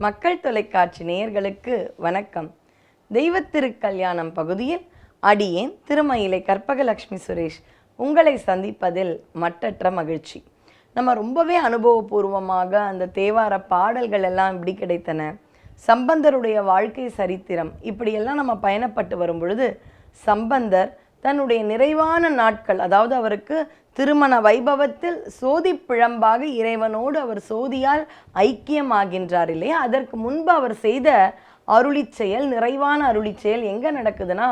மக்கள் தொலைக்காட்சி நேயர்களுக்கு வணக்கம். தெய்வத்திருக்கல்யாணம் பகுதியில் அடியேன் திருமயிலை கற்பகலட்சுமி சுரேஷ் உங்களை சந்திப்பதில் மற்றற்ற மகிழ்ச்சி. நம்ம ரொம்பவே அனுபவபூர்வமாக அந்த தேவார பாடல்கள் எல்லாம் இப்படி கிடைத்தன, சம்பந்தருடைய வாழ்க்கை சரித்திரம் இப்படியெல்லாம் நம்ம பயணப்பட்டு வரும் பொழுது சம்பந்தர் தன்னுடைய நிறைவான நாட்கள், அதாவது அவருக்கு திருமண வைபவத்தில் சோதி பிழம்பாக இறைவனோடு அவர் சோதியால் ஐக்கியமாகின்றார் இல்லையா, அதற்கு முன்பு அவர் செய்த அருளிச் செயல், நிறைவான அருளிச் செயல் எங்கே நடக்குதுன்னா,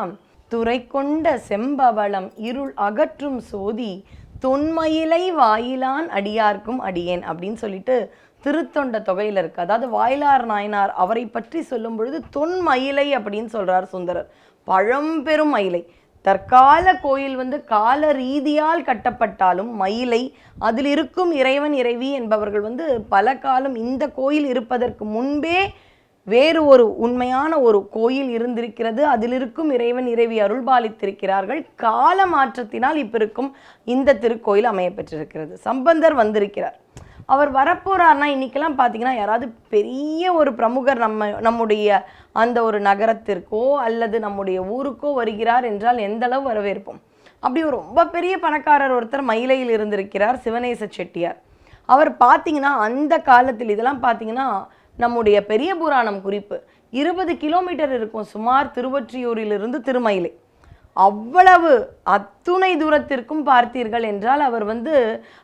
துறை கொண்ட செம்பவளம் இருள் அகற்றும் சோதி தொன்மயிலை வாயிலான் அடியார்க்கும் அடியேன் அப்படின்னு சொல்லிட்டு திருத்தொண்ட தொகையில் இருக்கு. அதாவது வாயிலார் நாயனார் அவரை பற்றி சொல்லும் பொழுது தொன்மயிலை அப்படின்னு சொல்றார் சுந்தரர். பழம்பெரும் மயிலை, தற்கால கோயில் கால ரீதியால் கட்டப்பட்டாலும் மயிலை, அதில் இருக்கும் இறைவன் இறைவி என்பவர்கள் பல காலம் இந்த கோயில் இருப்பதற்கு முன்பே வேறு ஒரு உண்மையான ஒரு கோயில் இருந்திருக்கிறது. அதில் இருக்கும் இறைவன் இறைவி அருள்பாலித்திருக்கிறார்கள். கால மாற்றத்தினால் இப்போ இருக்கும் இந்த திருக்கோயில் அமைய பெற்றிருக்கிறது. சம்பந்தர் வந்திருக்கிறார். அவர் வரப்போறார்னா இன்னைக்கெல்லாம் பார்த்தீங்கன்னா யாராவது பெரிய ஒரு பிரமுகர் நம்முடைய அந்த ஒரு நகரத்திற்கோ அல்லது நம்முடைய ஊருக்கோ வருகிறார் என்றால் எந்த அளவு வரவேற்போம். அப்படி ஒரு ரொம்ப பெரிய பணக்காரர் ஒருத்தர் மயிலையில் இருந்திருக்கிறார், சிவநேச செட்டியார். அவர் பார்த்தீங்கன்னா அந்த காலத்தில் இதெல்லாம் பார்த்தீங்கன்னா நம்முடைய பெரிய புராணம் குறிப்பு 20 கிலோமீட்டர் இருக்கும் சுமார் திருவொற்றியூரிலிருந்து திருமயிலை. அவ்வளவு அத்துணை தூரத்திற்கும் பார்த்தீர்கள் என்றால் அவர்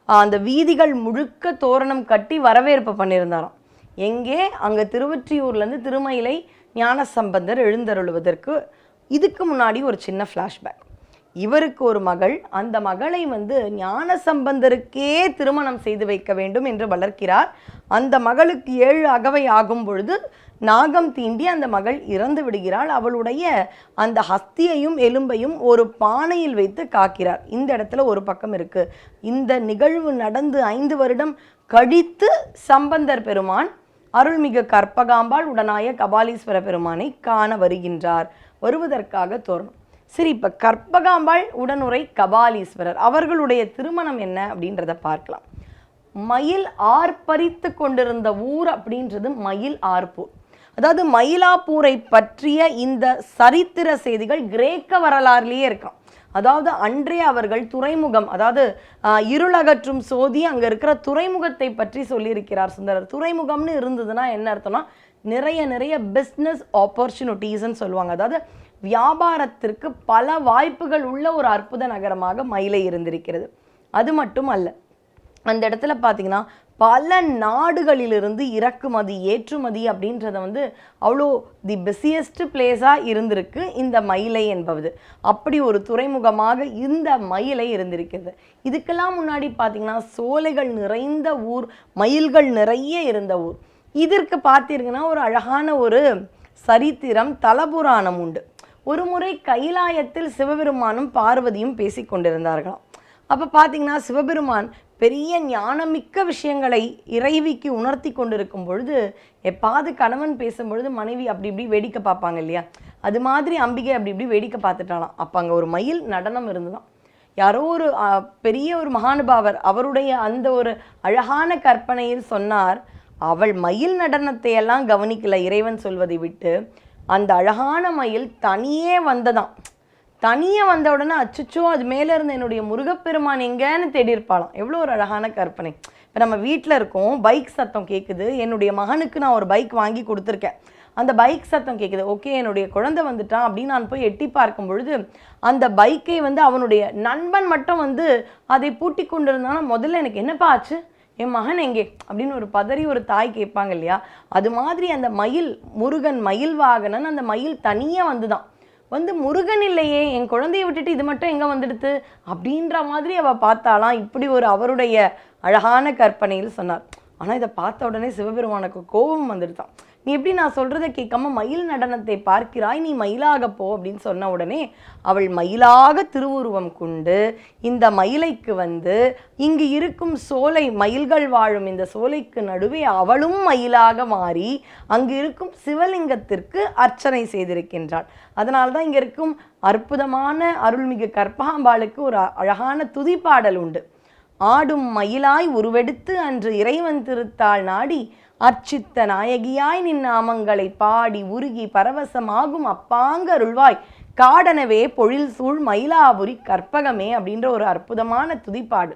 அந்த வீதிகள் முழுக்க தோரணம் கட்டி வரவேற்பு பண்ணியிருந்தாராம். எங்கே? அங்கே திருவொற்றியூர்லேருந்து திருமயிலை ஞானசம்பந்தர் எழுந்தருளுவதற்கு. இதுக்கு முன்னாடி ஒரு சின்ன ஃப்ளாஷ்பேக். இவருக்கு ஒரு மகள், அந்த மகளை ஞானசம்பந்தருக்கே திருமணம் செய்து வைக்க வேண்டும் என்று வளர்க்கிறார். அந்த மகளுக்கு 7 அகவை ஆகும் பொழுது நாகம் தீண்டி அந்த மகள் இறந்து விடுகிறாள். அவளுடைய அந்த ஹஸ்தியையும் எலும்பையும் ஒரு பானையில் வைத்து காக்கிறார். இந்த இடத்துல ஒரு பக்கம் இருக்கு. இந்த நிகழ்வு நடந்து 5 வருடம் கழித்து சம்பந்தர் பெருமான் அருள்மிகு கற்பகாம்பாள் உடனாய கபாலீஸ்வர பெருமானை காண வருகின்றார். வருவதற்காக தோரணம். சரி, இப்போ கற்பகாம்பாள் உடனுரை கபாலீஸ்வரர் அவர்களுடைய திருமணம் என்ன அப்படின்றத பார்க்கலாம். மயில் ஆர்ப்பரித்து கொண்டிருந்த ஊர் அப்படின்றது மயில் ஆர்ப்பூர். அதாவது மயிலாப்பூரை பற்றிய இந்த சரித்திர செய்திகள் கிரேக்க வரலாறுலேயே இருக்கான். அதாவது அன்றே அவர்கள் துறைமுகம், அதாவது இருளகற்றும் சோதி அங்கே இருக்கிற துறைமுகத்தை பற்றி சொல்லியிருக்கிறார் சுந்தரர். துறைமுகம்னு இருந்ததுன்னா என்ன அர்த்தம்னா நிறைய பிஸ்னஸ் ஆப்பர்ச்சுனிட்டிஸ்ன்னு சொல்லுவாங்க. அதாவது வியாபாரத்திற்கு பல வாய்ப்புகள் உள்ள ஒரு அற்புத நகரமாக மயிலை இருந்திருக்கிறது. அது மட்டும் அல்ல, அந்த இடத்துல பார்த்தீங்கன்னா பல நாடுகளிலிருந்து இறக்குமதி ஏற்றுமதி அப்படின்றத அவ்வளோ தி பிஸியஸ்ட் பிளேஸாக இருந்திருக்கு இந்த மயிலை என்பது. அப்படி ஒரு துறைமுகமாக இந்த மயிலை இருந்திருக்கிறது. இதுக்கெல்லாம் முன்னாடி பார்த்தீங்கன்னா சோலைகள் நிறைந்த ஊர், மயில்கள் நிறைய இருந்த ஊர். இதற்கு பார்த்தீங்கன்னா ஒரு அழகான ஒரு சரித்திரம், தலபுராணம் உண்டு. ஒரு முறை கைலாயத்தில் சிவபெருமானும் பார்வதியும் பேசி கொண்டிருந்தார்களாம். அப்போ பார்த்தீங்கன்னா சிவபெருமான் பெரிய ஞானமிக்க விஷயங்களை இறைவிக்கு உணர்த்தி கொண்டிருக்கும் பொழுது எப்பாவது கணவன் பேசும்பொழுது மனைவி அப்படி இப்படி வேடிக்கை பார்ப்பாங்க இல்லையா, அது மாதிரி அம்பிகை அப்படி இப்படி வேடிக்கை பார்த்துட்டாலாம். அப்போ அங்கே ஒரு மயில் நடனம் இருந்துதான். யாரோ ஒரு பெரிய ஒரு மகானுபாவர் அவருடைய அந்த ஒரு அழகான கற்பனையில் சொன்னார், அவள் மயில் நடனத்தை எல்லாம் கவனிக்கல இறைவன் சொல்வதை விட்டு. அந்த அழகான மயில் தனியே வந்ததாம். தனியே வந்த உடனே அச்சுச்சோ அது மேலே இருந்த என்னுடைய முருகப்பெருமான் எங்கேன்னு தேடி இருப்பாளாம். எவ்வளோ ஒரு அழகான கற்பனை. இப்போ நம்ம வீட்டில் இருக்கோம், பைக் சத்தம் கேட்குது. என்னுடைய மகனுக்கு நான் ஒரு பைக் வாங்கி கொடுத்துருக்கேன். அந்த பைக் சத்தம் கேட்குது. ஓகே, என்னுடைய குழந்தை வந்துட்டான் அப்படின்னு நான் போய் எட்டி பார்க்கும் பொழுது அந்த பைக்கை அவனுடைய நண்பன் மட்டும் அதை பூட்டி கொண்டிருந்தானா முதல்ல எனக்கு என்னப்பா ஆச்சு, என் மகன் எங்கே அப்படின்னு ஒரு பதறி ஒரு தாய் கேட்பாங்க இல்லையா. அது மாதிரி அந்த மயில், முருகன் மயில் வாகனன், அந்த மயில் தனியாக வந்துதான். முருகன் இல்லையே, என் குழந்தைய விட்டுட்டு இது மட்டும் எங்கே வந்துடுது அப்படின்ற மாதிரி அவள் பார்த்தாலாம். இப்படி ஒரு அவருடைய அழகான கற்பனையில் சொன்னார். ஆனால் இதை பார்த்த உடனே சிவபெருமானுக்கு கோபம் வந்துடுதான். நீ எப்படி நான் சொல்கிறத கேட்காம மயில் நடனத்தை பார்க்கிறாய், நீ மயிலாக போ அப்படின்னு சொன்ன உடனே அவள் மயிலாக திருவுருவம் கொண்டு இந்த மயிலைக்கு இங்கு இருக்கும் சோலை, மயில்கள் வாழும் இந்த சோலைக்கு நடுவே அவளும் மயிலாக மாறி அங்கு இருக்கும் சிவலிங்கத்திற்கு அர்ச்சனை செய்திருக்கின்றாள். அதனால்தான் இங்கே இருக்கும் அற்புதமான அருள்மிகு கற்பகாம்பாளுக்கு ஒரு அழகான துதிப்பாடல் உண்டு. ஆடும் மயிலாய் உருவெடுத்து அன்று இறைவன் திருத்தாள் நாடி அர்ச்சித்த நாயகியாய் நின் நாமங்களை பாடி உருகி பரவசமாகும் அப்பாங்கருள்வாய் காடனவே பொழில் சூழ் மயிலாபுரி கற்பகமே அப்படின்ற ஒரு அற்புதமான துதிப்பாடு.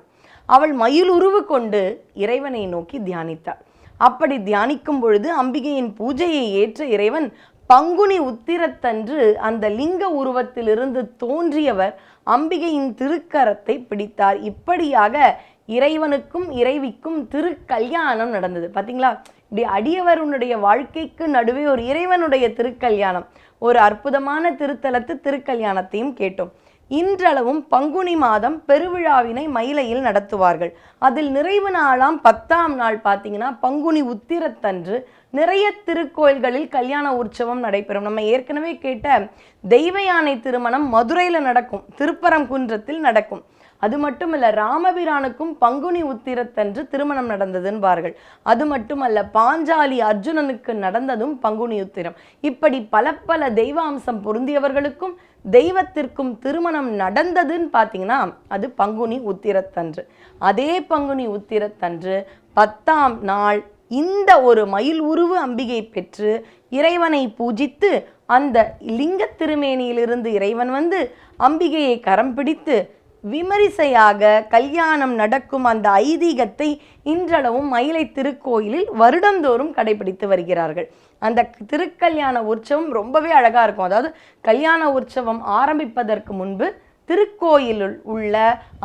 அவள் மயில் உருவு கொண்டு இறைவனை நோக்கி தியானித்தாள். அப்படி தியானிக்கும் பொழுது அம்பிகையின் பூஜையை ஏற்ற இறைவன் பங்குனி உத்திரத்தன்று அந்த லிங்க உருவத்திலிருந்து தோன்றியவர் அம்பிகையின் திருக்கரத்தை பிடித்தார். இப்படியாக இறைவனுக்கும் இறைவிக்கும் திருக்கல்யாணம் நடந்தது. பார்த்தீங்களா, இப்படி அடியவருடைய வாழ்க்கைக்கு நடுவே ஒரு இறைவனுடைய திருக்கல்யாணம், ஒரு அற்புதமான திருத்தலத்து திருக்கல்யாணத்தையும் கேட்டோம். இன்றளவும் பங்குனி மாதம் பெருவிழாவினை மயிலையில் நடத்துவார்கள். அதில் நிறைவு நாளாம் 10ஆம் நாள் பார்த்தீங்கன்னா பங்குனி உத்திரத்தன்று நிறைய திருக்கோயில்களில் கல்யாண உற்சவம் நடைபெறும். நம்ம ஏற்கனவே கேட்ட தெய்வ யானை திருமணம் மதுரையில் நடக்கும், திருப்பரங்குன்றத்தில் நடக்கும். அது மட்டுமல்ல, ராமபிரானுக்கும் பங்குனி உத்திரத்தன்று திருமணம் நடந்ததுன்பார்கள். அது மட்டுமல்ல, பாஞ்சாலி அர்ஜுனனுக்கு நடந்ததும் பங்குனி உத்திரம். இப்படி பல பல தெய்வாம்சம் பொருந்தியவர்களுக்கும் தெய்வத்திற்கும் திருமணம் நடந்ததுன்னு பார்த்தீங்கன்னா அது பங்குனி உத்திரத்தன்று. அதே பங்குனி உத்திரத்தன்று 10ஆம் நாள் இந்த ஒரு மயில் உருவு அம்பிகை பெற்று இறைவனை பூஜித்து அந்த லிங்க திருமேனியிலிருந்து இறைவன் வந்து அம்பிகையை கரம் பிடித்து விமரிசையாக கல்யாணம் நடக்கும் அந்த ஐதீகத்தை இன்றளவும் மயிலை திருக்கோயிலில் வருடந்தோறும் கடைபிடித்து வருகிறார்கள். அந்த திருக்கல்யாண உற்சவம் ரொம்பவே அழகா இருக்கும். அதாவது கல்யாண உற்சவம் ஆரம்பிப்பதற்கு முன்பு திருக்கோயிலுள் உள்ள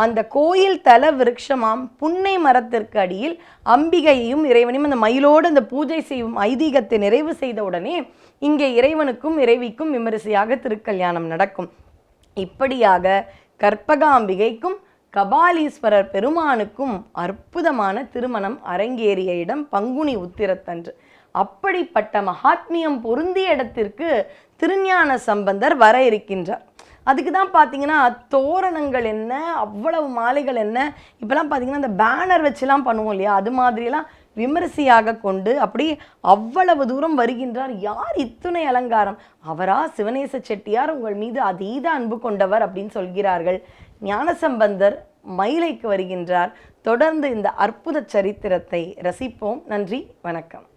அந்த கோயில் தல விருட்சமாம் புன்னை மரத்திற்கு அடியில் அம்பிகையையும் இறைவனையும் அந்த மயிலோடு அந்த பூஜை செய்யும் ஐதீகத்தை நிறைவு செய்த உடனே இங்கே இறைவனுக்கும் இறைவிக்கும் விமரிசையாக திருக்கல்யாணம் நடக்கும். இப்படியாக கற்பகாம்பிகைக்கும் கபாலீஸ்வரர் பெருமானுக்கும் அற்புதமான திருமணம் அரங்கேறிய இடம் பங்குனி உத்திரத்தன்று. அப்படிப்பட்ட மகாத்மியம் பொருந்திய இடத்திற்கு திருஞான சம்பந்தர் வர இருக்கின்றார். அதுக்கு தான் பார்த்தீங்கன்னா தோரணங்கள் என்ன, அவ்வளவு மாலைகள் என்ன, இப்போலாம் பார்த்தீங்கன்னா இந்த பேனர் வச்சுலாம் பண்ணுவோம் இல்லையா, அது மாதிரியெல்லாம் விமரிசையாக கொண்டு அப்படி அவ்வளவு தூரம் வருகின்றார். யார் இத்துணை அலங்காரம்? அவரா சிவநேச செட்டியார் உங்கள் மீது அதீத அன்பு கொண்டவர் அப்படின்னு சொல்கிறார்கள். ஞானசம்பந்தர் மயிலைக்கு வருகின்றார். தொடர்ந்து இந்த அற்புத சரித்திரத்தை ரசிப்போம். நன்றி, வணக்கம்.